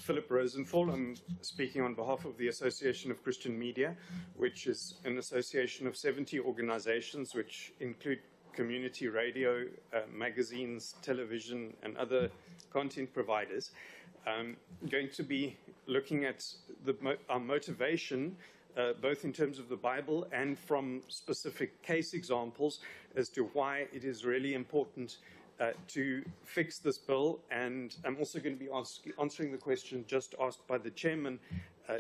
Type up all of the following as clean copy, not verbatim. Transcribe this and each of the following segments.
Philip Rosenthal. I'm speaking on behalf of the Association of Christian Media, which is an association of 70 organizations which include community radio, magazines, television, and other content providers. Going to be looking at our motivation, both in terms of the Bible and from specific case examples as to why it is really important to fix this bill. And I'm also going to be answering the question just asked by the chairman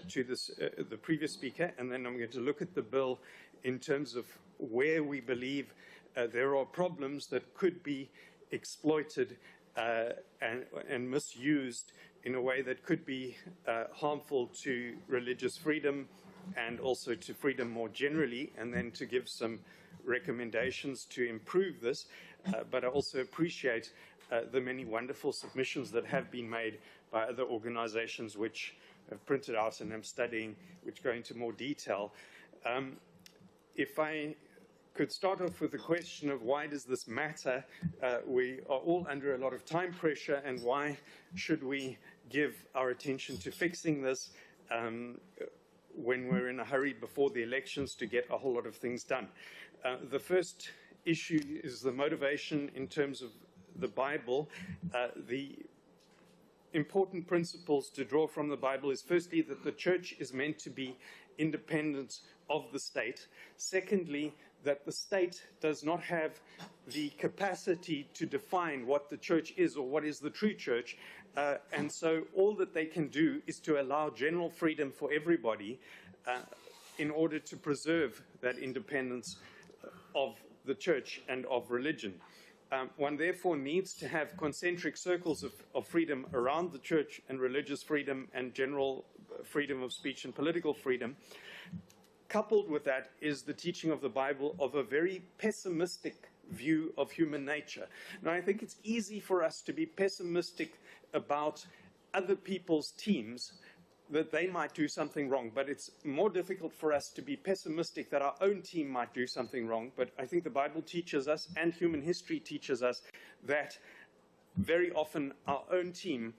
to the previous speaker, and then I'm going to look at the bill in terms of where we believe there are problems that could be exploited and misused in a way that could be harmful to religious freedom and also to freedom more generally, and then to give some recommendations to improve this. But I also appreciate the many wonderful submissions that have been made by other organizations which have printed out and I'm studying, which go into more detail. If I could start off with the question of why does this matter? We are all under a lot of time pressure, and why should we give our attention to fixing this when we're in a hurry before the elections to get a whole lot of things done? The first issue is the motivation in terms of the Bible. The important principles to draw from the Bible is firstly that the church is meant to be independent of the state. Secondly, that the state does not have the capacity to define what the church is or what is the true church. And so all that they can do is to allow general freedom for everybody in order to preserve that independence of the church and of religion. One therefore needs to have concentric circles of freedom around the church and religious freedom and general freedom of speech and political freedom. Coupled with that is the teaching of the Bible of a very pessimistic view of human nature. Now, I think it's easy for us to be pessimistic about other people's teams, that they might do something wrong, but it's more difficult for us to be pessimistic that our own team might do something wrong. But I think the Bible teaches us, and human history teaches us, that very often our own team,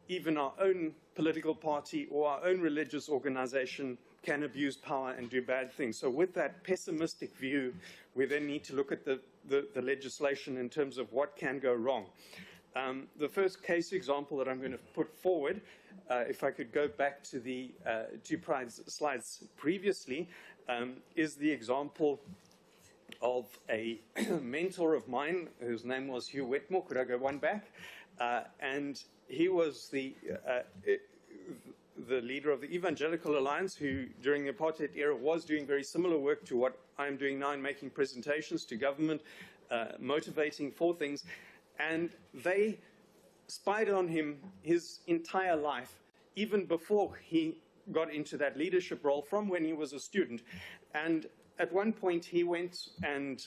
even our own political party or our own religious organization, can abuse power and do bad things. So with that pessimistic view, we then need to look at the legislation in terms of what can go wrong. The first case example that I'm going to put forward, if I could go back to the two slides previously, is the example of a mentor of mine whose name was Hugh Wetmore. Could I go one back? And he was the leader of the Evangelical Alliance, who during the apartheid era was doing very similar work to what I'm doing now in making presentations to government, motivating for things. And they spied on him his entire life, even before he got into that leadership role, from when he was a student. And at one point he went and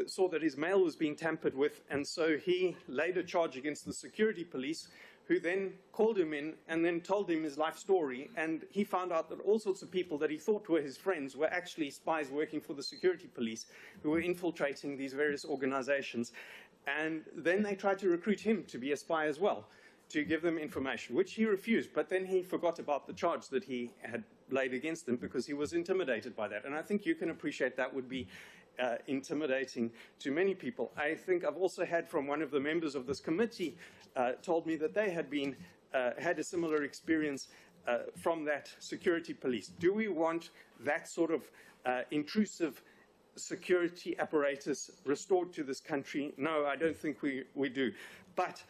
saw that his mail was being tampered with, and so he laid a charge against the security police, who then called him in and then told him his life story. And he found out that all sorts of people that he thought were his friends were actually spies working for the security police who were infiltrating these various organizations. And then they tried to recruit him to be a spy as well, to give them information, which he refused. But then he forgot about the charge that he had laid against them because he was intimidated by that. And I think you can appreciate that would be intimidating to many people. I think I've also had from one of the members of this committee told me that they had been had a similar experience from that security police. Do we want that sort of intrusive security apparatus restored to this country? No, I don't think we do. But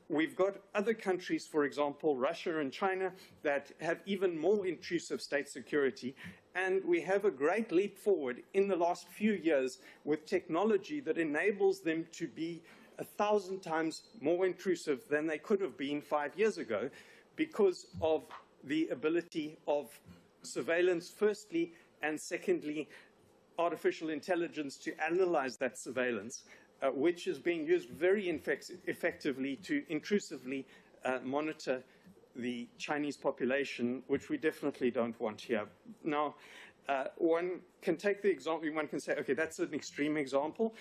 we've got other countries, for example, Russia and China, that have even more intrusive state security. And we have a great leap forward in the last few years with technology that enables them to be 1,000 times more intrusive than they could have been 5 years ago, because of the ability of surveillance, firstly, and secondly, artificial intelligence to analyze that surveillance, which is being used very effectively to intrusively monitor the Chinese population, which we definitely don't want here. Now, one can take the example, one can say, okay, that's an extreme example,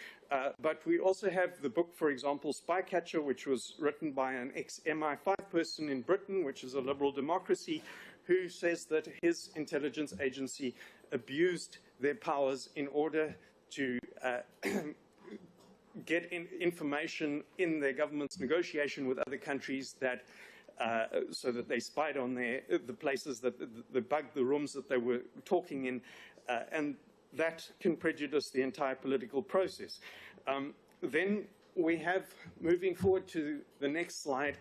but we also have the book, for example, Spycatcher, which was written by an ex-MI5 person in Britain, which is a liberal democracy, who says that his intelligence agency abused their powers in order to get information in their government's negotiation with other countries that so that they spied on the places that the rooms that they were talking in, and that can prejudice the entire political process. Then we have, moving forward to the next slide,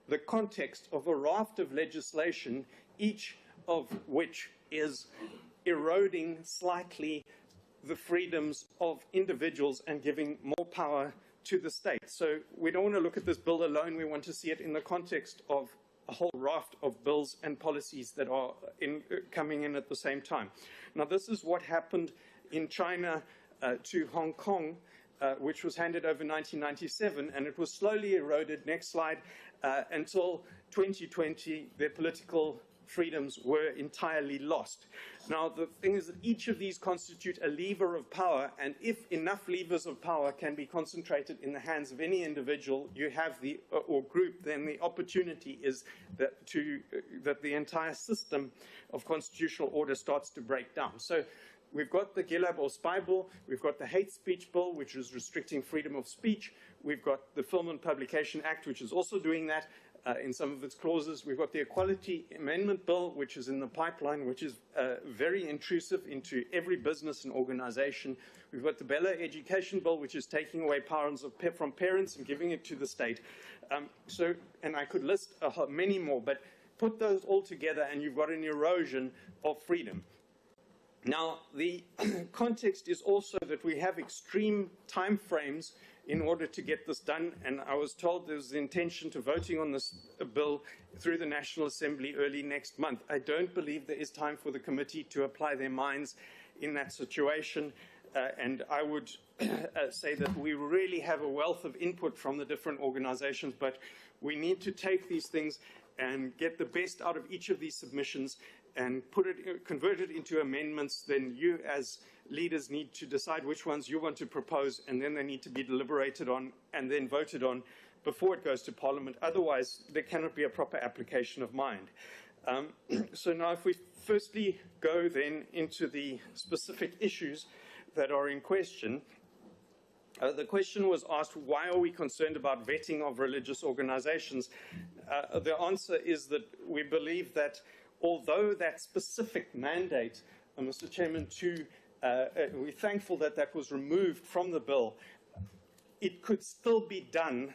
the context of a raft of legislation, each of which is eroding slightly the freedoms of individuals and giving more power to the state. So we don't want to look at this bill alone. We want to see it in the context of a whole raft of bills and policies that are coming in at the same time. Now, this is what happened in China to Hong Kong, which was handed over in 1997, and it was slowly eroded, next slide, until 2020, their political freedoms were entirely lost. Now, the thing is that each of these constitute a lever of power, and if enough levers of power can be concentrated in the hands of any individual, you have or group, then the opportunity is that the entire system of constitutional order starts to break down. So we've got the Gilab or Spy Bill, we've got the Hate Speech Bill, which is restricting freedom of speech, we've got the Film and Publication Act, which is also doing that, in some of its clauses. We've got the Equality Amendment Bill, which is in the pipeline, which is very intrusive into every business and organization. We've got the Bella Education Bill, which is taking away powers from parents and giving it to the state. And I could list many more, but put those all together and you've got an erosion of freedom. Now, the context is also that we have extreme time frames in order to get this done, and I was told there's the intention to voting on this bill through the National Assembly early next month. I don't believe there is time for the committee to apply their minds in that situation, and I would say that we really have a wealth of input from the different organizations, but we need to take these things and get the best out of each of these submissions and convert it into amendments. Then you as leaders need to decide which ones you want to propose, and then they need to be deliberated on and then voted on before it goes to Parliament. Otherwise, there cannot be a proper application of mind. So now if we firstly go then into the specific issues that are in question, the question was asked, why are we concerned about vetting of religious organizations? The answer is that we believe that although that specific mandate, Mr. Chairman, we're thankful that that was removed from the bill, it could still be done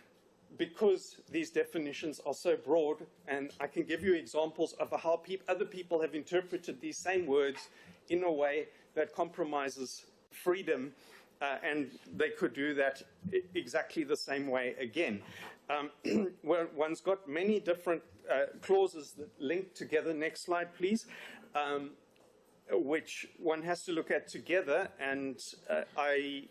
because these definitions are so broad, and I can give you examples of how other people have interpreted these same words in a way that compromises freedom, and they could do that exactly the same way again. Well, one's got many different clauses that link together. Next slide, please. Which one has to look at together, and I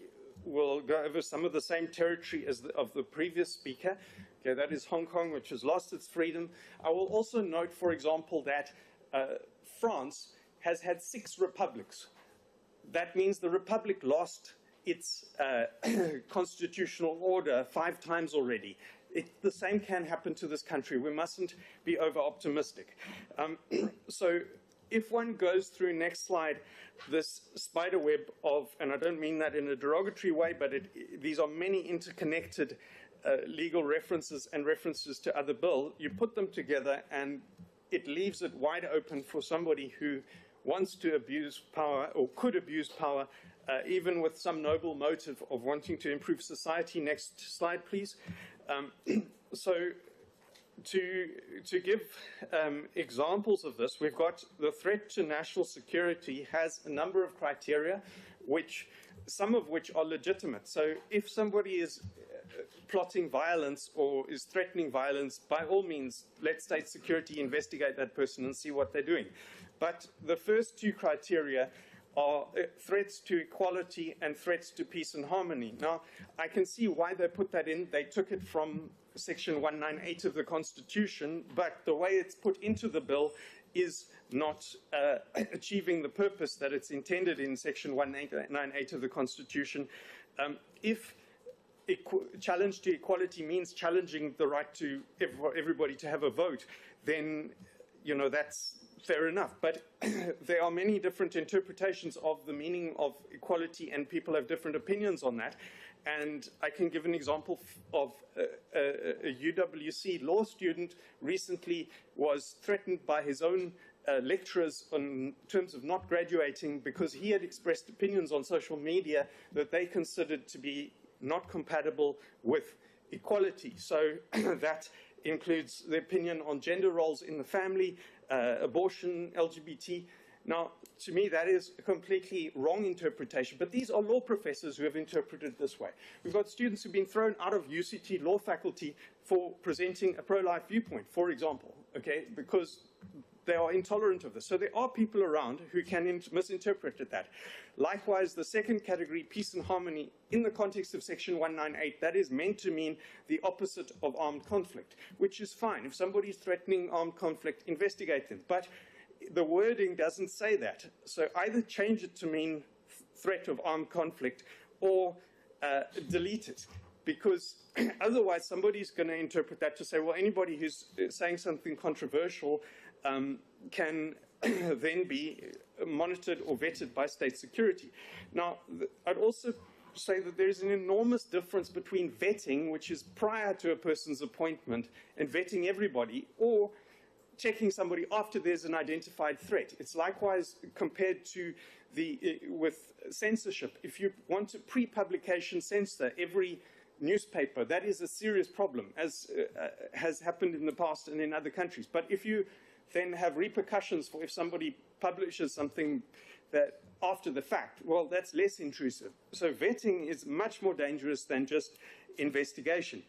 will go over some of the same territory as of the previous speaker. Okay, that is Hong Kong, which has lost its freedom. I will also note, for example, that France has had 6 republics. That means the republic lost its constitutional order 5 times already. The same can happen to this country. We mustn't be over-optimistic. So if one goes through, next slide, this spider web of, and I don't mean that in a derogatory way, but these are many interconnected legal references and references to other bills, you put them together and it leaves it wide open for somebody who wants to abuse power or could abuse power, even with some noble motive of wanting to improve society. Next slide, please. So to give examples of this, we've got the threat to national security has a number of criteria, some of which are legitimate. So if somebody is plotting violence or is threatening violence, by all means, let state security investigate that person and see what they're doing. But the first 2 criteria are threats to equality and threats to peace and harmony. Now, I can see why they put that in. They took it from Section 198 of the Constitution, but the way it's put into the bill is not achieving the purpose that it's intended in Section 198 of the Constitution. If challenge to equality means challenging the right to everybody to have a vote, then, you know, that's fair enough. But there are many different interpretations of the meaning of equality, and people have different opinions on that. And I can give an example of a UWC law student recently was threatened by his own lecturers in terms of not graduating because he had expressed opinions on social media that they considered to be not compatible with equality. So that includes the opinion on gender roles in the family, abortion, LGBT. Now, to me, that is a completely wrong interpretation, but these are law professors who have interpreted it this way. We've got students who've been thrown out of UCT law faculty for presenting a pro-life viewpoint, for example, okay, because they are intolerant of this. So there are people around who can misinterpret that. Likewise, the second category, peace and harmony, in the context of Section 198, that is meant to mean the opposite of armed conflict, which is fine. If somebody's threatening armed conflict, investigate them. But the wording doesn't say that. So either change it to mean threat of armed conflict or delete it. Because otherwise somebody's going to interpret that to say, well, anybody who's saying something controversial can then be monitored or vetted by state security. Now, I'd also say that there's an enormous difference between vetting, which is prior to a person's appointment, and vetting everybody, or checking somebody after there's an identified threat. It's likewise compared to with censorship. If you want to pre-publication censor every newspaper, that is a serious problem, as has happened in the past and in other countries. But if you then have repercussions for if somebody publishes something that after the fact, well, that's less intrusive. So vetting is much more dangerous than just investigation.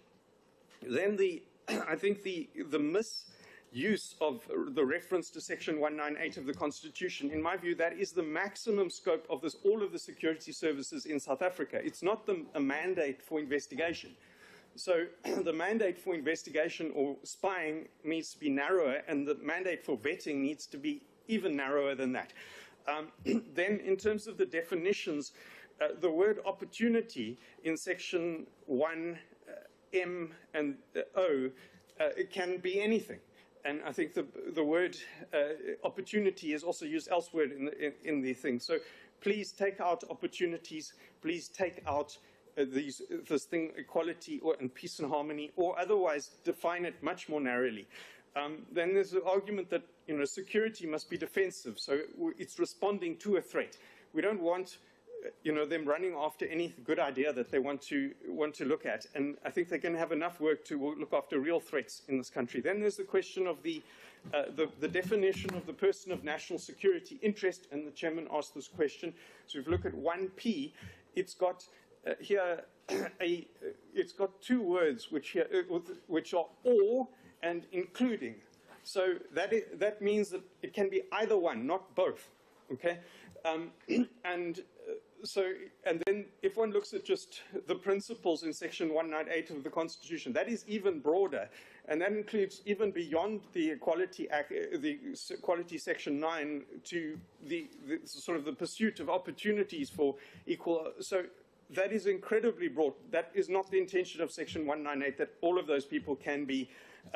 Then I think the misuse of the reference to Section 198 of the Constitution, in my view, that is the maximum scope of all of the security services in South Africa. It's not a mandate for investigation. So the mandate for investigation or spying needs to be narrower, and the mandate for vetting needs to be even narrower than that. Then in terms of the definitions, the word opportunity in Section 1M and O it can be anything. And I think the word opportunity is also used elsewhere in the thing. So please take out opportunities, please take out this thing, equality and peace and harmony, or otherwise define it much more narrowly. Then there's the argument that, you know, security must be defensive, so it's responding to a threat. We don't want, you know, them running after any good idea that they want to look at, and I think they're going to have enough work to look after real threats in this country. Then there's the question of the definition of the person of national security interest, and the chairman asked this question. So if you look at 1P, it's got here it's got two words which are or and including. So that means that it can be either one, not both. Okay, and then if one looks at just the principles in Section 198 of the Constitution, that is even broader, and that includes even beyond the Equality Act, the Equality Section 9, to the sort of the pursuit of opportunities for equal. So that is incredibly broad. That is not the intention of Section 198, that all of those people can be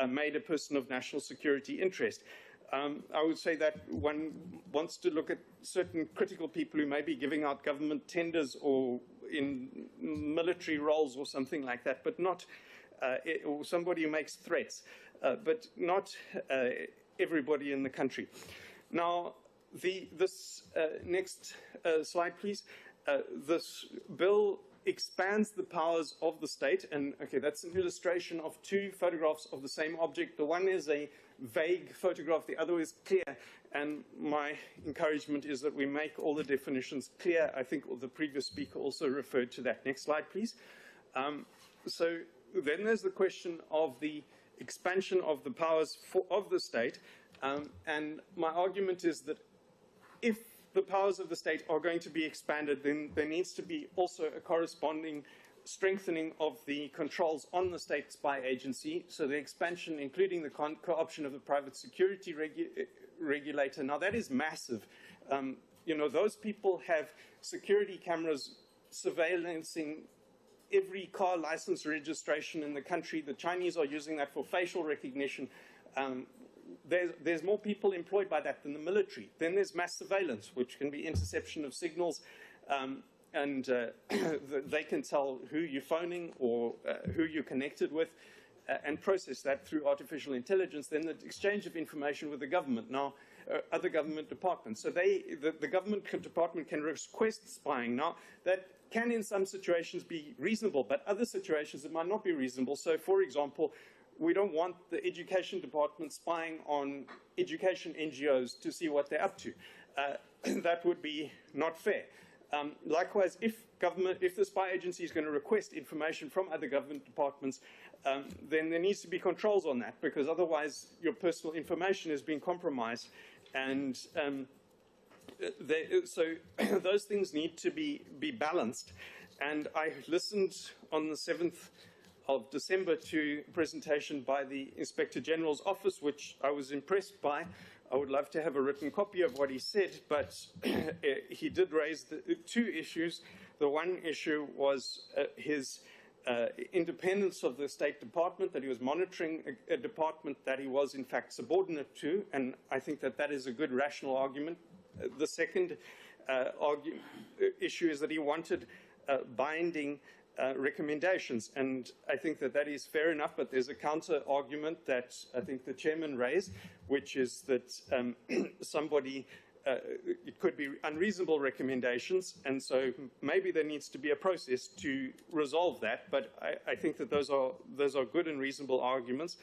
made a person of national security interest. I would say that one wants to look at certain critical people who may be giving out government tenders or in military roles or something like that, but not or somebody who makes threats, but not everybody in the country. Now, this next slide, please. This bill expands the powers of the state, and okay, that's an illustration of two photographs of the same object. The one is a vague photograph, the other is clear, and my encouragement is that we make all the definitions clear. I think the previous speaker also referred to that. Next slide, please. So then there's the question of the expansion of the powers of the state, and my argument is that if the powers of the state are going to be expanded, then there needs to be also a corresponding strengthening of the controls on the state spy agency, so the expansion, including the co-option of the private security regulator. Now, that is massive. Those people have security cameras surveillancing every car license registration in the country. The Chinese are using that for facial recognition. There's more people employed by that than the military. Then there's mass surveillance, which can be interception of signals, and they can tell who you're phoning or who you're connected with, and process that through artificial intelligence. Then the exchange of information with the government. Now, other government departments. So the government department can request spying. Now, that can in some situations be reasonable, but other situations it might not be reasonable. So, for example, we don't want the education department spying on education NGOs to see what they're up to. That would be not fair. Likewise, if the spy agency is going to request information from other government departments, then there needs to be controls on that, because otherwise your personal information is being compromised. And so those things need to be balanced. And I listened on the 7th of December to a presentation by the Inspector General's office, which I was impressed by. I would love to have a written copy of what he said, but he did raise two issues. The one issue was his independence of the State Department, that he was monitoring a department that he was in fact subordinate to, and I think that that is a good rational argument. The second issue is that he wanted binding recommendations, and I think that that is fair enough, but there's a counter argument that I think the chairman raised, which is that it could be unreasonable recommendations, and so maybe there needs to be a process to resolve that, but I think that those are good and reasonable arguments.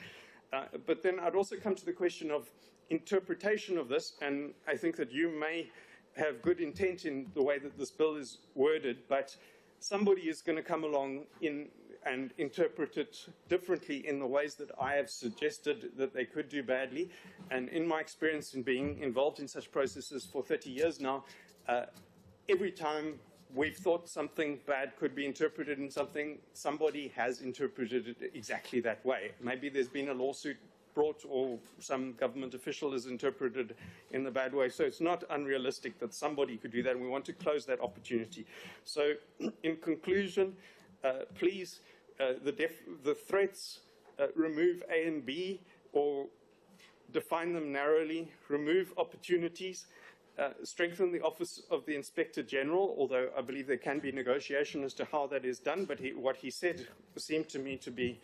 But then I'd also come to the question of interpretation of this, and I think that you may have good intent in the way that this bill is worded, but somebody is going to come along and interpret it differently in the ways that I have suggested that they could do badly. And in my experience in being involved in such processes for 30 years now, every time we've thought something bad could be interpreted in something, somebody has interpreted it exactly that way. Maybe there's been a lawsuit brought or some government official is interpreted in the bad way. So it's not unrealistic that somebody could do that, and we want to close that opportunity. So in conclusion, please, the threats, remove A and B, or define them narrowly, remove opportunities, strengthen the Office of the Inspector General, although I believe there can be negotiation as to how that is done, but what he said seemed to me to be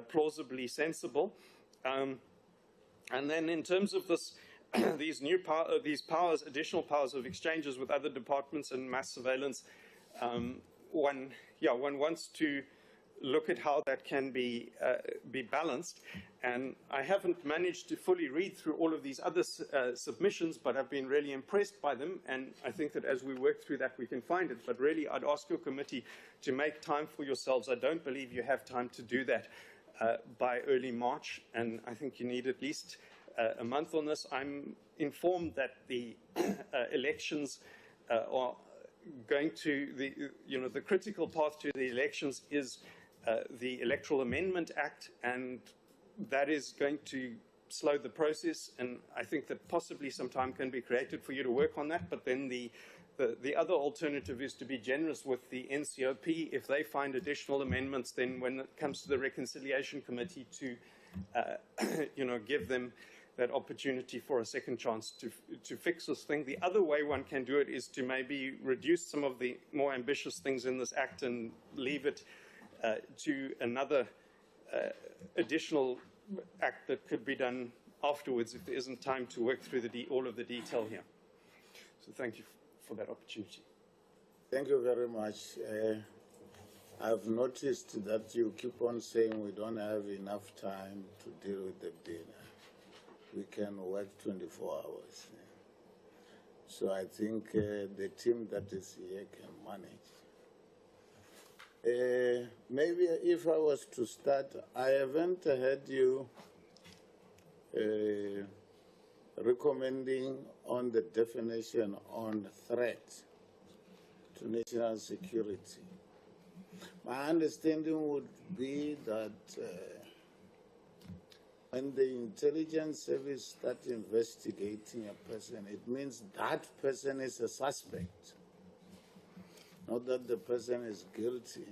plausibly sensible. And then in terms of this, these powers, additional powers of exchanges with other departments and mass surveillance, one wants to look at how that can be balanced. And I haven't managed to fully read through all of these other submissions, but I've been really impressed by them. And I think that as we work through that, we can find it. But really, I'd ask your committee to make time for yourselves. I don't believe you have time to do that by early March, and I think you need at least a month on this. I'm informed that the elections are going to the critical path to the elections is the Electoral Amendment Act, and that is going to slow the process. And I think that possibly some time can be created for you to work on that. But then the other alternative is to be generous with the NCOP. If they find additional amendments, then when it comes to the Reconciliation Committee to, give them that opportunity for a second chance to fix this thing. The other way one can do it is to maybe reduce some of the more ambitious things in this act and leave it to another additional act that could be done afterwards if there isn't time to work through all of the detail here. So thank you for that opportunity. Thank you very much. I've noticed that you keep on saying we don't have enough time to deal with the bill. We can work 24 hours. So I think the team that is here can manage. Maybe if I was to start, I haven't heard you recommending on the definition on threat to national security. My understanding would be that when the intelligence service starts investigating a person, it means that person is a suspect, not that the person is guilty.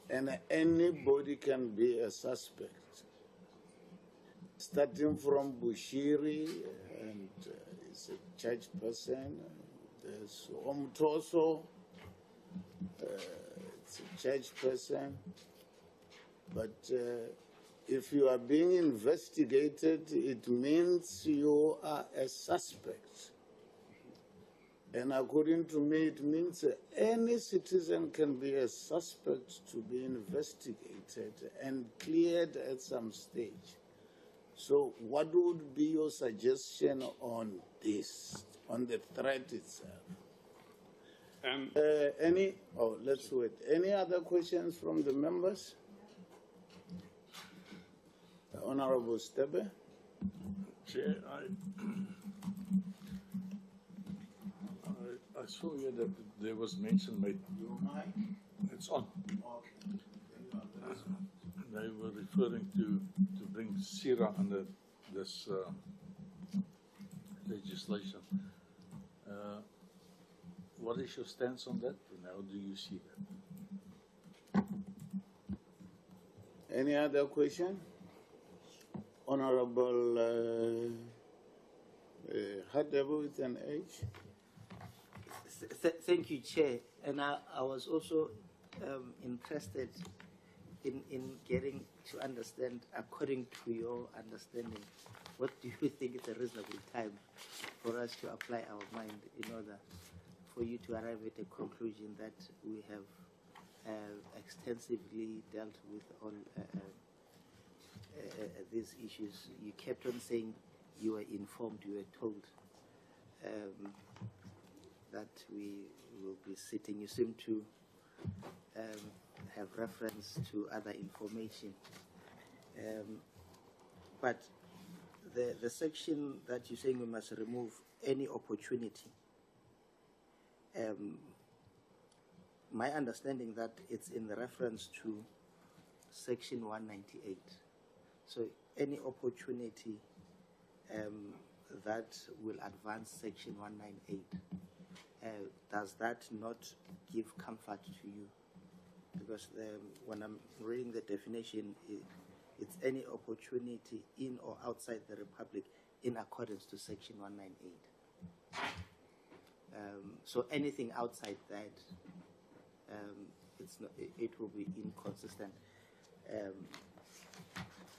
And anybody can be a suspect. Starting from Bushiri, and he's a church person. There's Omtoso, it's a church person. But if you are being investigated, it means you are a suspect. And according to me, it means any citizen can be a suspect to be investigated and cleared at some stage. So what would be your suggestion on this, on the threat itself? Let's wait. Any other questions from the members? Honorable Stebe. Chair, I saw here that there was mention made. Your mic? It's on. Okay. They were referring to bring SIRA under this legislation. What is your stance on that, and how do you see that? Any other question? Honorable Hadebo with an H. Thank you, Chair. And I was also interested in getting to understand, according to your understanding, what do you think is a reasonable time for us to apply our mind in order for you to arrive at a conclusion that we have extensively dealt with all these issues? You kept on saying you were informed, you were told that we will be sitting. You seem to have reference to other information. But the section that you're saying we must remove any opportunity, my understanding that it's in the reference to section 198. So any opportunity that will advance section 198, does that not give comfort to you? Because when I'm reading the definition, it's any opportunity in or outside the Republic in accordance to section 198. So anything outside that, it will be inconsistent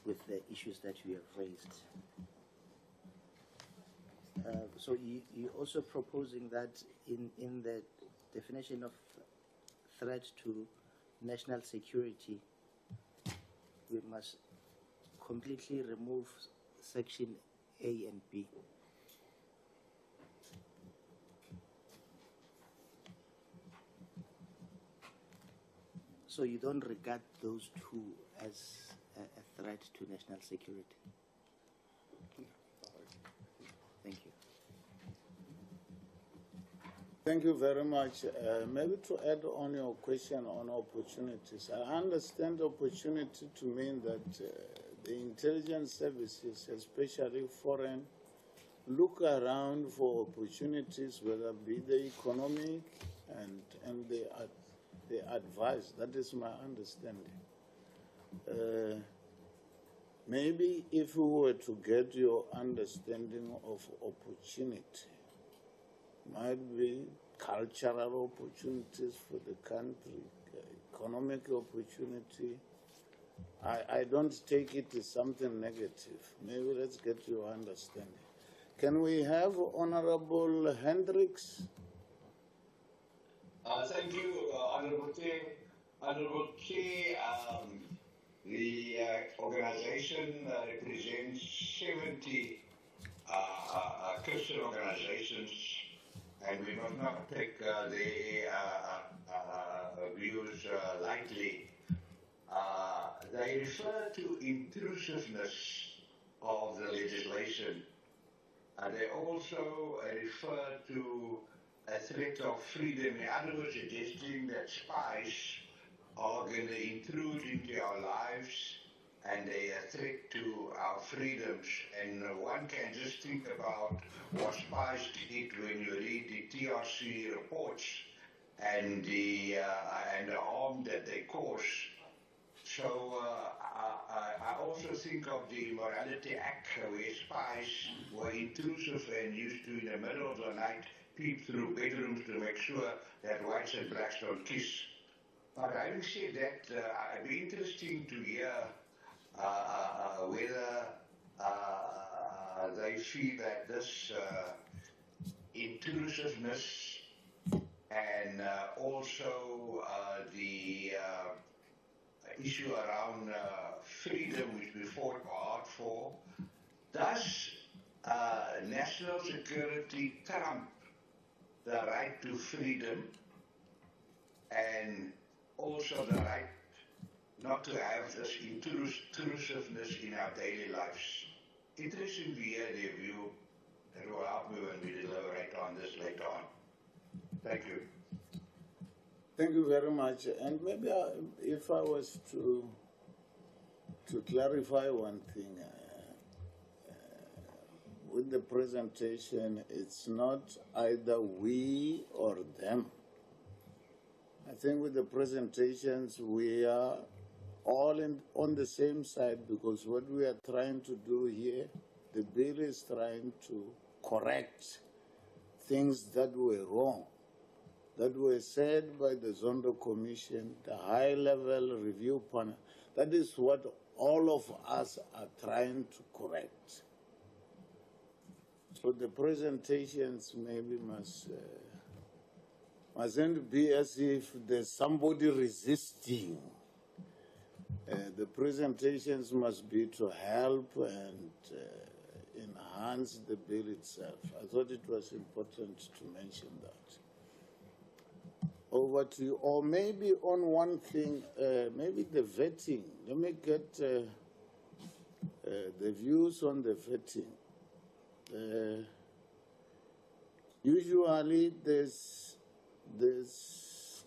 with the issues that you have raised. So you're also proposing that in the definition of threat to national security, we must completely remove section A and B. So you don't regard those two as a threat to national security? Thank you. Thank you very much. Maybe to add on your question on opportunities, I understand opportunity to mean that the intelligence services, especially foreign, look around for opportunities, whether be they economic and they advise. That is my understanding. Maybe if we were to get your understanding of opportunity, might be cultural opportunities for the country, economic opportunity. I don't take it as something negative. Maybe let's get your understanding. Can we have Honorable Hendricks? Thank you, Honorable Chair. Honorable Chair, the organization represents 70 Christian organizations, and we must not take their views lightly. They refer to intrusiveness of the legislation. They also refer to a threat of freedom, in other words, suggesting that spies are going to intrude into our lives, and they are a threat to our freedoms. And one can just think about what spies did when you read the TRC reports and the harm that they cause. So I also think of the Immorality Act, where spies were intrusive and used to, in the middle of the night, peep through bedrooms to make sure that whites and blacks don't kiss. But having said that, it'd be interesting to hear whether they feel that this intrusiveness and also the issue around freedom, which we fought hard for, does national security trump the right to freedom and also the right not to have this intrusiveness in our daily lives? Interesting to hear their view. That will help me when we deliberate on this later on. Thank you. Thank you very much. And maybe if I was to clarify one thing, with the presentation, it's not either we or them. I think with the presentations, we are all on the same side, because what we are trying to do here, the bill is trying to correct things that were wrong, that were said by the Zondo Commission, the high-level review panel. That is what all of us are trying to correct. So the presentations maybe mustn't be as if there's somebody resisting. The presentations must be to help and enhance the bill itself. I thought it was important to mention that. Over to you. Or maybe on one thing, maybe the vetting. Let me get the views on the vetting. Usually there's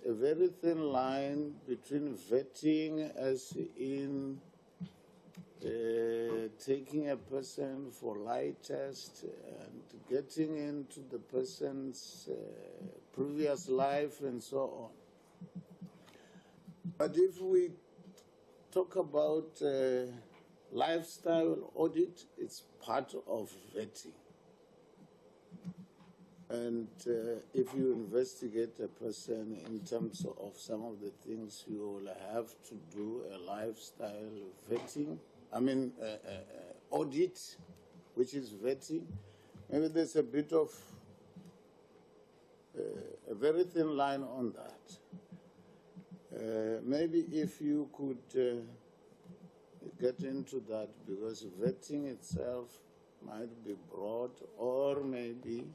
a very thin line between vetting as in taking a person for lie test and getting into the person's previous life and so on. But if we talk about lifestyle audit, it's part of vetting. And if you investigate a person in terms of some of the things, you will have to do a lifestyle vetting. I mean, audit, which is vetting. Maybe there's a bit of a very thin line on that. Maybe if you could get into that, because vetting itself might be broad, or maybe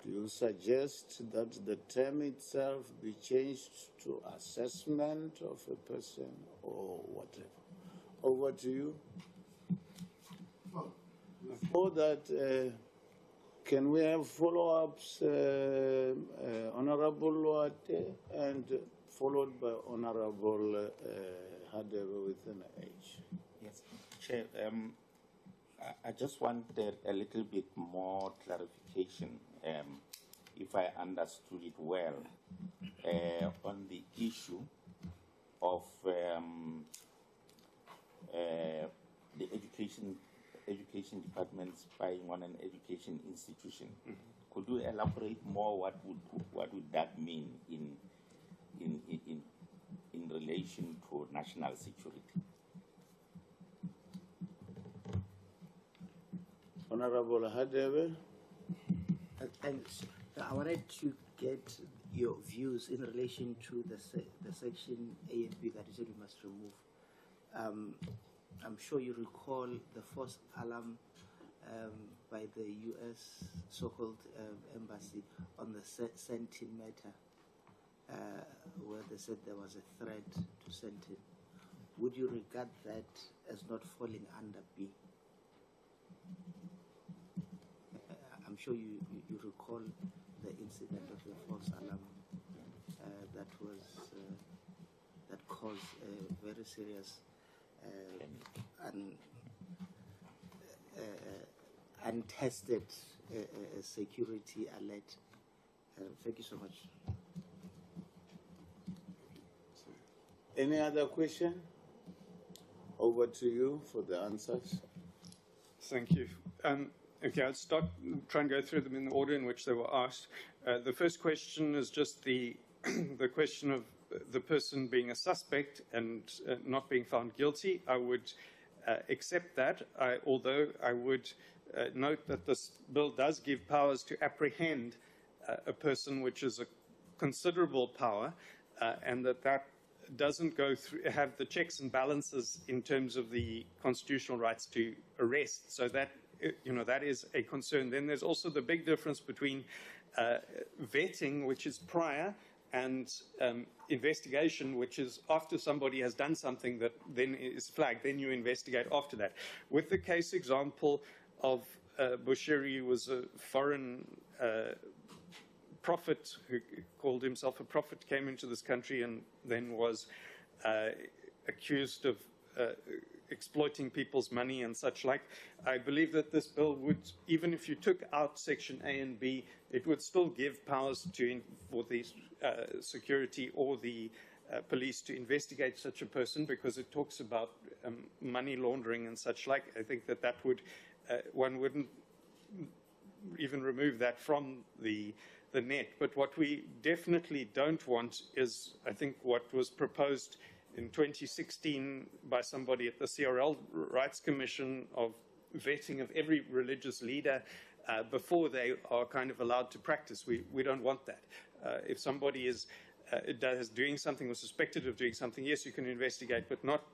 do you suggest that the term itself be changed to assessment of a person or whatever? Over to you. Before that, can we have follow-ups, Honorable Loate, and followed by Honorable Hadebe with an H? Yes, Chair. I just wanted a little bit more clarification, if I understood it well, on the issue of the education department spying on an education institution. Mm-hmm. Could you elaborate more? What would that mean in relation to national security? Honorable Hadebe. Thanks. I wanted to get your views in relation to the section A and B that you said we must remove. I'm sure you recall the false alarm by the U.S. so-called embassy on the Sentin matter, where they said there was a threat to Sentin. Would you regard that as not falling under B? I'm sure you recall the incident of the false alarm that cause very serious untested security alert. Thank you so much. Any other question? Over to you for the answers. Thank you. Okay, I'll try and go through them in the order in which they were asked. The first question is just the question of the person being a suspect and not being found guilty. I would accept that, although I would note that this bill does give powers to apprehend a person, which is a considerable power, and that doesn't go through, have the checks and balances in terms of the constitutional rights to arrest. So that, that is a concern. Then there's also the big difference between vetting, which is prior, and investigation, which is after somebody has done something that then is flagged, then you investigate after that. With the case example of Bushiri, who was a foreign prophet who called himself a prophet, came into this country and then was accused of exploiting people's money and such like. I believe that this bill would, even if you took out Section A and B, it would still give powers for the security or the police to investigate such a person, because it talks about money laundering and such like. I think that would, one wouldn't even remove that from the net. But what we definitely don't want is, I think, what was proposed in 2016 by somebody at the CRL Rights Commission of vetting of every religious leader before they are kind of allowed to practice. We don't want that. If somebody is doing something or suspected of doing something, yes, you can investigate, but not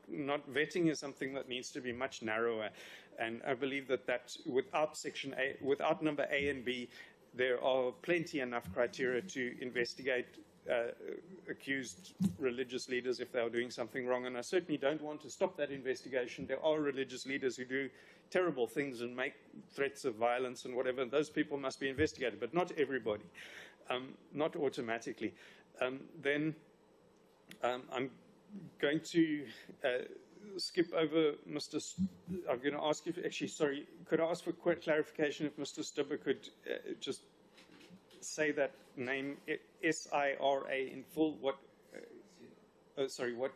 vetting is something that needs to be much narrower. And I believe that without Section A, without number A and B, there are plenty enough criteria to investigate accused religious leaders if they are doing something wrong. And I certainly don't want to stop that investigation. There are religious leaders who do terrible things and make threats of violence and whatever. Those people must be investigated, but not everybody, not automatically. Then I'm going to skip over Mr. I'm going to ask you, actually, sorry, could I ask for quick clarification if Mr. Stubber could just say that name, S-I-R-A, in full? What? Sorry, what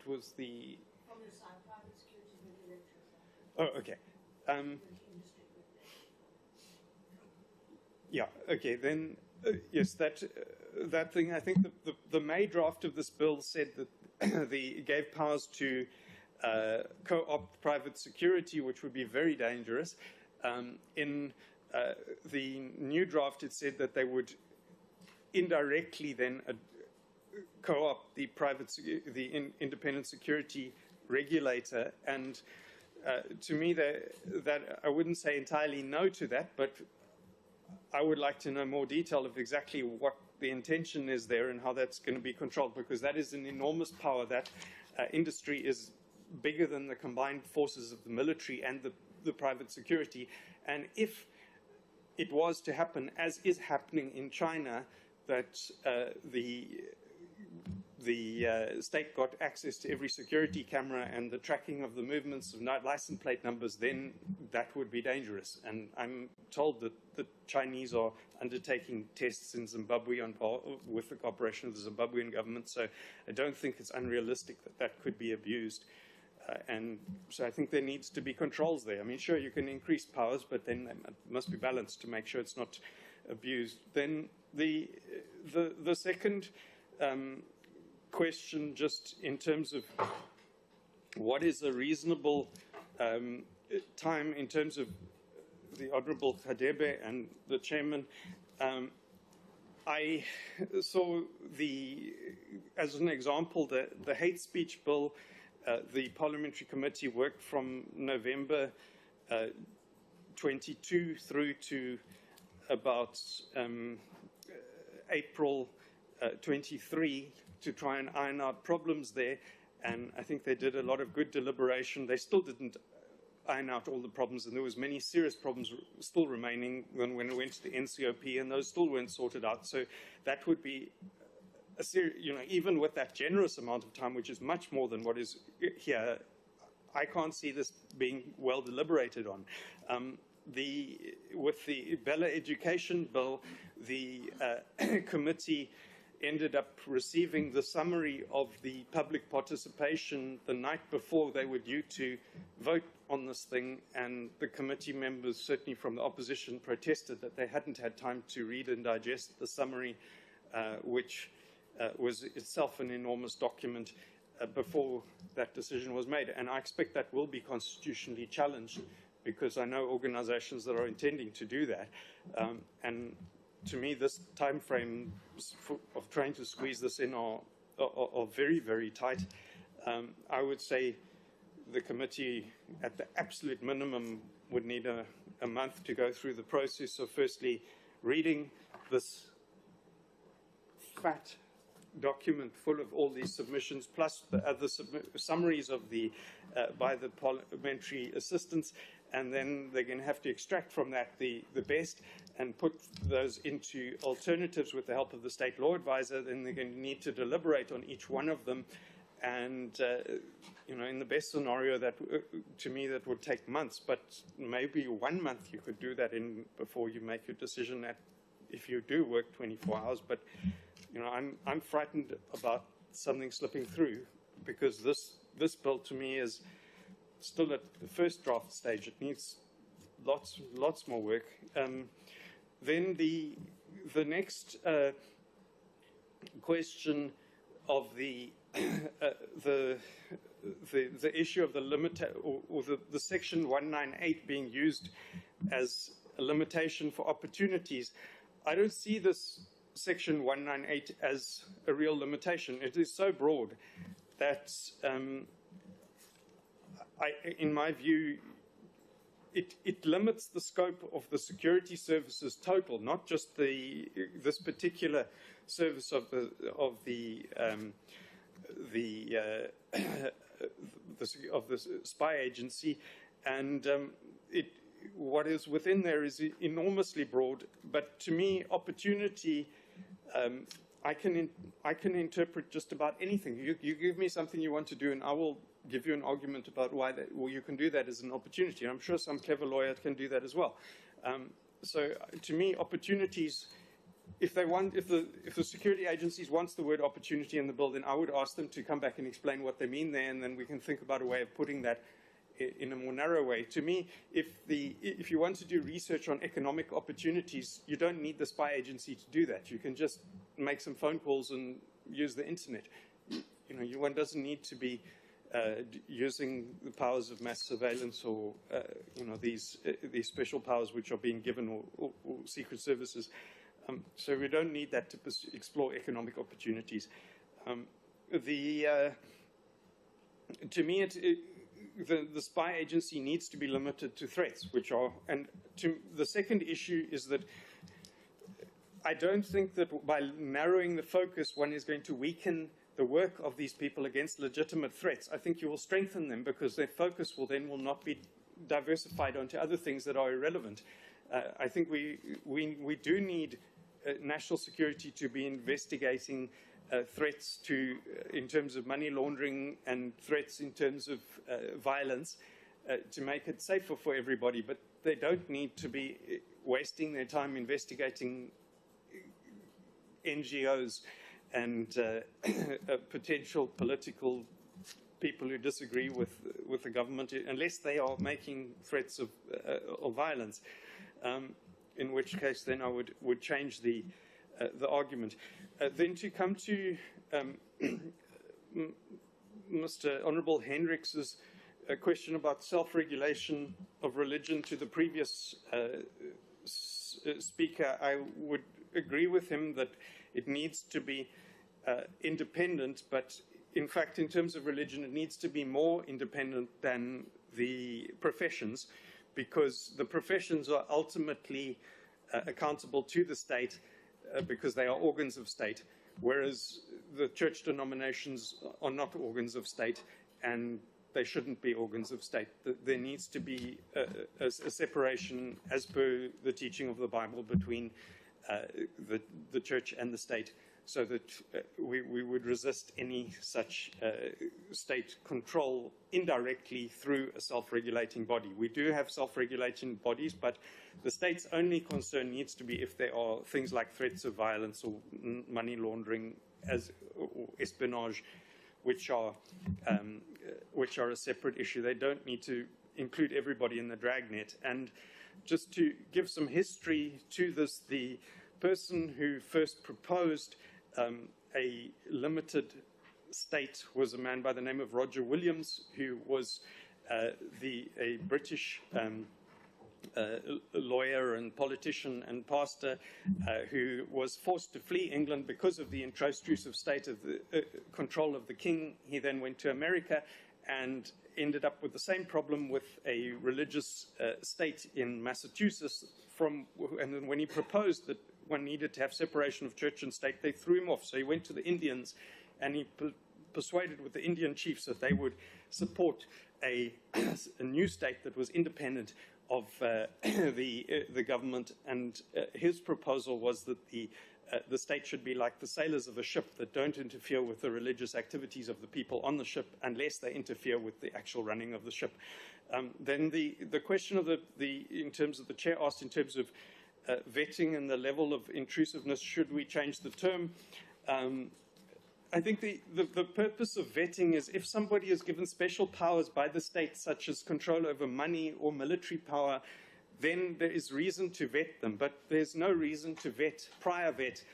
was the? Private security regulator. Oh, okay. Yeah. Okay. Then yes, that thing. I think the May draft of this bill said that gave powers to co-opt private security, which would be very dangerous. In the new draft, it said that they would indirectly then co-opt the independent security regulator. And to me, that I wouldn't say entirely no to that, but I would like to know more detail of exactly what the intention is there and how that's going to be controlled, because that is an enormous power. That industry is bigger than the combined forces of the military and the private security. And if it was to happen, as is happening in China, that the state got access to every security camera and the tracking of the movements of license plate numbers, then that would be dangerous. And I'm told that the Chinese are undertaking tests in Zimbabwe with the cooperation of the Zimbabwean government, so I don't think it's unrealistic that could be abused. And so I think there needs to be controls there. I mean, sure, you can increase powers, but then they must be balanced to make sure it's not abused. Then the second question, just in terms of what is a reasonable time in terms of the Honourable Khadebe and the Chairman, I saw as an example, the hate speech bill. The Parliamentary Committee worked from November 22 through to about April 23 to try and iron out problems there. And I think they did a lot of good deliberation. They still didn't iron out all the problems, and there was many serious problems still remaining when it went to the NCOP, and those still weren't sorted out. So that would be even with that generous amount of time, which is much more than what is here, I can't see this being well deliberated on. With the Bella Education Bill, the committee ended up receiving the summary of the public participation the night before they were due to vote on this thing, and the committee members, certainly from the opposition, protested that they hadn't had time to read and digest the summary, which was itself an enormous document, before that decision was made. And I expect that will be constitutionally challenged, because I know organizations that are intending to do that. And to me, this time frame of trying to squeeze this in are very, very tight. I would say the committee, at the absolute minimum, would need a month to go through the process of firstly reading this fat document full of all these submissions, plus the other summaries of the by the parliamentary assistants, and then they're going to have to extract from that the best and put those into alternatives with the help of the state law advisor. Then they're going to need to deliberate on each one of them, and in the best scenario, that to me that would take months, but maybe 1 month you could do that in before you make your decision if you do work 24 hours. But I'm frightened about something slipping through, because this bill to me is still at the first draft stage. It needs lots more work. Then the next question of the issue of the limit, or the section 198 being used as a limitation for opportunities. I don't see this section 198 as a real limitation. It is so broad that, in my view, it limits the scope of the security services total, not just this particular service of the spy agency, and what is within there is enormously broad. But to me, opportunity, I can interpret just about anything. You give me something you want to do, and I will give you an argument about why you can do that as an opportunity. I'm sure some clever lawyer can do that as well. So to me, opportunities, if the security agencies wants the word opportunity in the bill, then I would ask them to come back and explain what they mean there, and then we can think about a way of putting that in a more narrow way. To me, if you want to do research on economic opportunities, you don't need the spy agency to do that. You can just make some phone calls and use the internet. One doesn't need to be using the powers of mass surveillance or these special powers which are being given, or secret services. So we don't need that to explore economic opportunities. To me, the spy agency needs to be limited to threats, the second issue is that I don't think that by narrowing the focus, one is going to weaken the work of these people against legitimate threats. I think you will strengthen them, because their focus will not be diversified onto other things that are irrelevant. I think we do need national security to be investigating threats in terms of money laundering and threats in terms of violence, to make it safer for everybody. But they don't need to be wasting their time investigating NGOs and potential political people who disagree with the government, unless they are making threats of violence. In which case, then I would change the argument. Then to come to Mr. Honourable Hendricks's question about self-regulation of religion to the previous speaker, I would agree with him that it needs to be independent, but in fact, in terms of religion, it needs to be more independent than the professions, because the professions are ultimately accountable to the state, because they are organs of state, whereas the church denominations are not organs of state, and they shouldn't be organs of state. There needs to be a separation, as per the teaching of the Bible, between the church and the state. so that we would resist any such state control indirectly through a self-regulating body. We do have self-regulating bodies, but the state's only concern needs to be if there are things like threats of violence or money laundering or espionage, which are a separate issue. They don't need to include everybody in the dragnet. And just to give some history to this, the person who first proposed a limited state was a man by the name of Roger Williams, who was a British lawyer and politician and pastor who was forced to flee England because of the intrusive state of the control of the king. He then went to America and ended up with the same problem with a religious state in Massachusetts. And then when he proposed that one needed to have separation of church and state, they threw him off. So he went to the Indians, and he persuaded with the Indian chiefs that they would support a new state that was independent of the government. And his proposal was that the state should be like the sailors of a ship, that don't interfere with the religious activities of the people on the ship unless they interfere with the actual running of the ship. Then the question of in terms of the chair asked in terms of vetting and the level of intrusiveness, should we change the term? I think the purpose of vetting is if somebody is given special powers by the state, such as control over money or military power, then there is reason to vet them. But there's no reason to prior vet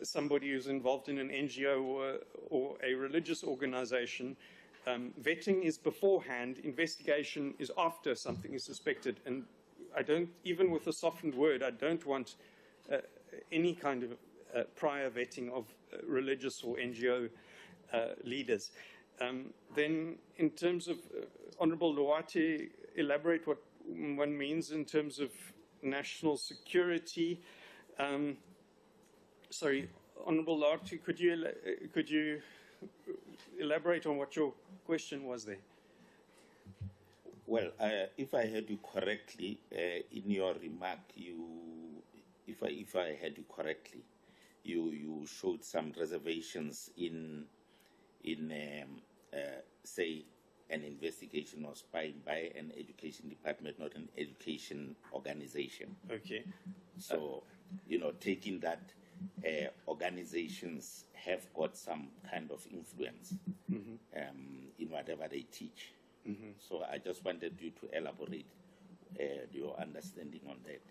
somebody who's involved in an NGO or a religious organization. Vetting is beforehand, investigation is after something is suspected. And I don't, even with a softened word, I don't want any kind of prior vetting of religious or NGO leaders. Then in terms of Honourable Luati, elaborate what one means in terms of national security. Sorry, Honourable Luati, could you elaborate on what your question was there? Well, if I heard you correctly, in your remark, if I heard you correctly, you showed some reservations in say, an investigation or spying by an education department, not an education organization. Okay. So, taking that organizations have got some kind of influence in whatever they teach. So I just wanted you to elaborate your understanding on that.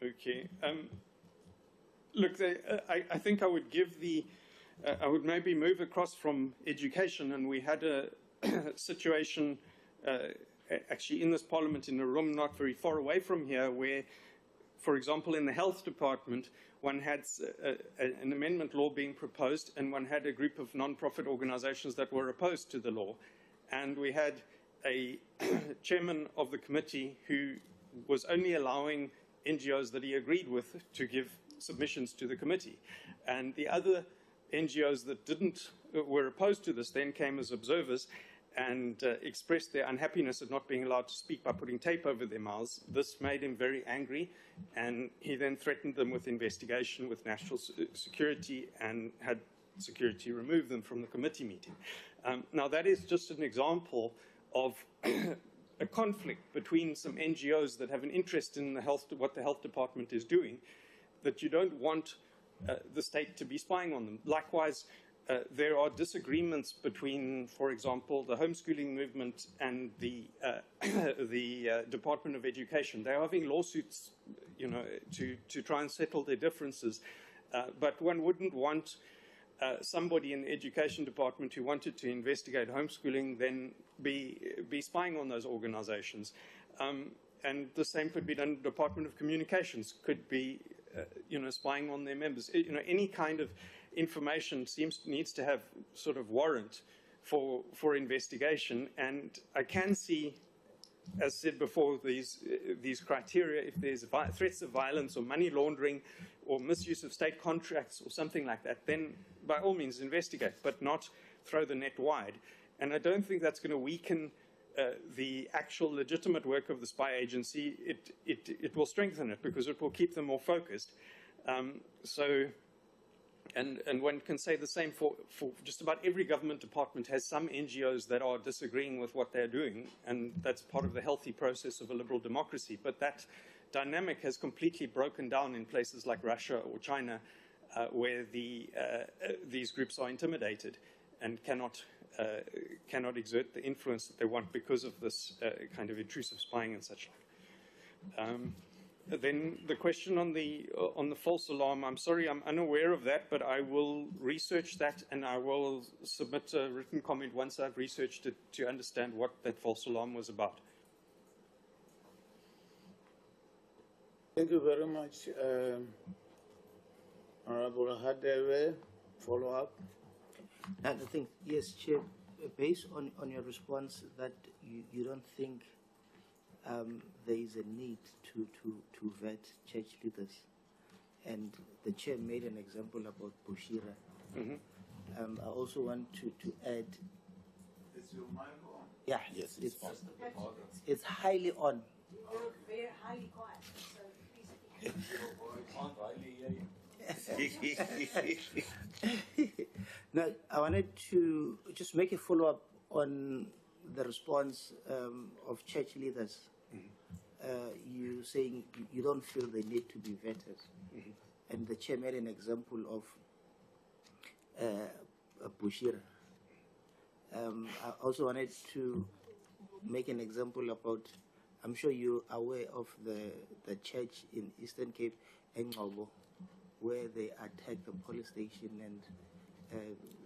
Okay. Look, I think I would give I would maybe move across from education, and we had a situation actually in this parliament in a room not very far away from here where, for example, in the health department, one had an amendment law being proposed, and one had a group of non-profit organizations that were opposed to the law. And we had a chairman of the committee who was only allowing NGOs that he agreed with to give submissions to the committee. And the other NGOs that were opposed to this then came as observers and expressed their unhappiness at not being allowed to speak by putting tape over their mouths. This made him very angry, and he then threatened them with investigation with national security and had security remove them from the committee meeting. Now, that is just an example of a conflict between some NGOs that have an interest in what the health department is doing, that you don't want the state to be spying on them. Likewise, there are disagreements between, for example, the homeschooling movement and the Department of Education. They're having lawsuits, to try and settle their differences. But one wouldn't want somebody in the education department who wanted to investigate homeschooling then be spying on those organizations. And the same could be done in the Department of Communications, could be spying on their members. Any kind of information needs to have sort of warrant for investigation. And I can see, as said before, these criteria, if there's threats of violence or money laundering or misuse of state contracts or something like that, then by all means investigate, but not throw the net wide. And I don't think that's going to weaken the actual legitimate work of the spy agency. It will strengthen it because it will keep them more focused. So And one can say the same for just about every government department has some NGOs that are disagreeing with what they're doing, and that's part of the healthy process of a liberal democracy. But that dynamic has completely broken down in places like Russia or China, where these groups are intimidated and cannot exert the influence that they want because of this kind of intrusive spying and such like. Then the question on the false alarm, I'm sorry, I'm unaware of that, but I will research that and I will submit a written comment once I've researched it to understand what that false alarm was about. Thank you very much. Honorable Hadebe, follow up. And I think, yes, Chair, based on your response that you don't think there is a need to vet church leaders, and the Chair made an example about Bushira. Mm-hmm. I also want to add. Is your mic on? Yeah, Yes, it's on. it's highly on. You're very highly quiet, so please speak. Now, I wanted to just make a follow-up on the response of church leaders. You saying you don't feel they need to be vetted. And the Chair made an example of Bushira. I also wanted to make an example about, I'm sure you're aware of the church in Eastern Cape, Engqobo, where they attacked the police station and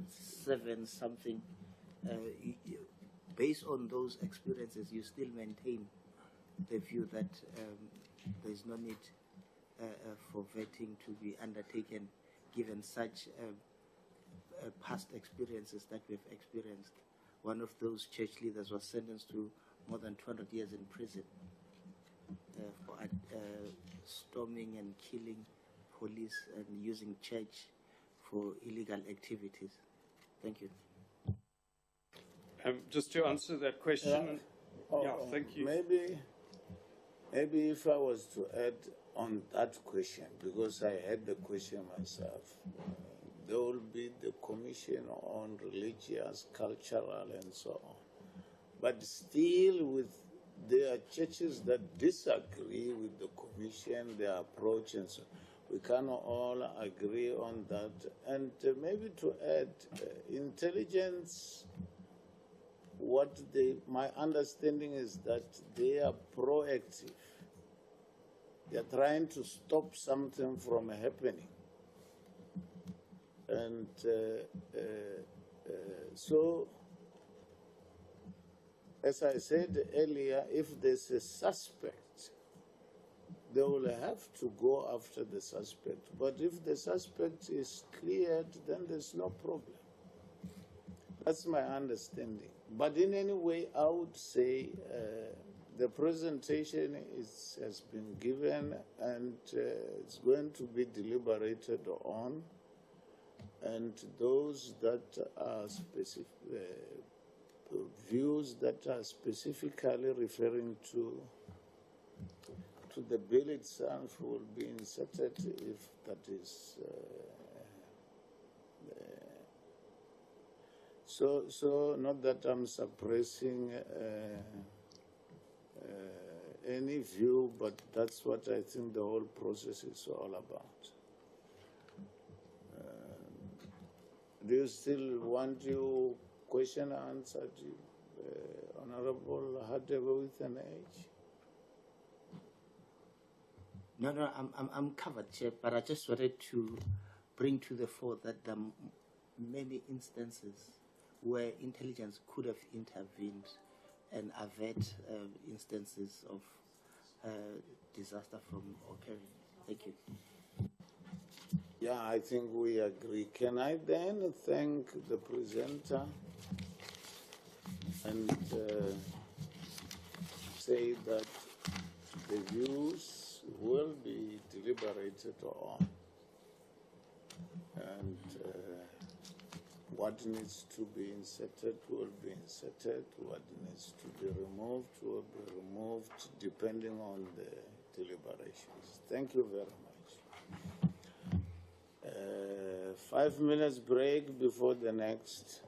7 something. Based on those experiences, you still maintain the view that there's no need for vetting to be undertaken, given such past experiences that we've experienced. One of those church leaders was sentenced to more than 200 years in prison for storming and killing police and using church for illegal activities. Thank you. Just to answer that question, thank you. Maybe if I was to add on that question, because I had the question myself, there will be the Commission on Religious, Cultural, and so on. But still, there are churches that disagree with the Commission, their approach, and so on. We cannot all agree on that. And maybe to add, intelligence, my understanding is that they are proactive. They are trying to stop something from happening. And so, as I said earlier, if there's a suspect, they will have to go after the suspect. But if the suspect is cleared, then there's no problem. That's my understanding. But in any way, I would say the presentation has been given and it's going to be deliberated on. And those that are specific, views that are specifically referring to the bill itself will be inserted if that is so not that I'm suppressing any view, but that's what I think the whole process is all about. Do you still want your question answered, Honorable Hadebe with an H? No, I'm covered, Chair, but I just wanted to bring to the fore that there are many instances where intelligence could have intervened and avert instances of disaster from occurring. Thank you. Yeah, I think we agree. Can I then thank the presenter and say that the views will be deliberated on, and what needs to be inserted will be inserted, what needs to be removed will be removed, depending on the deliberations. Thank you very much. 5 minutes break before the next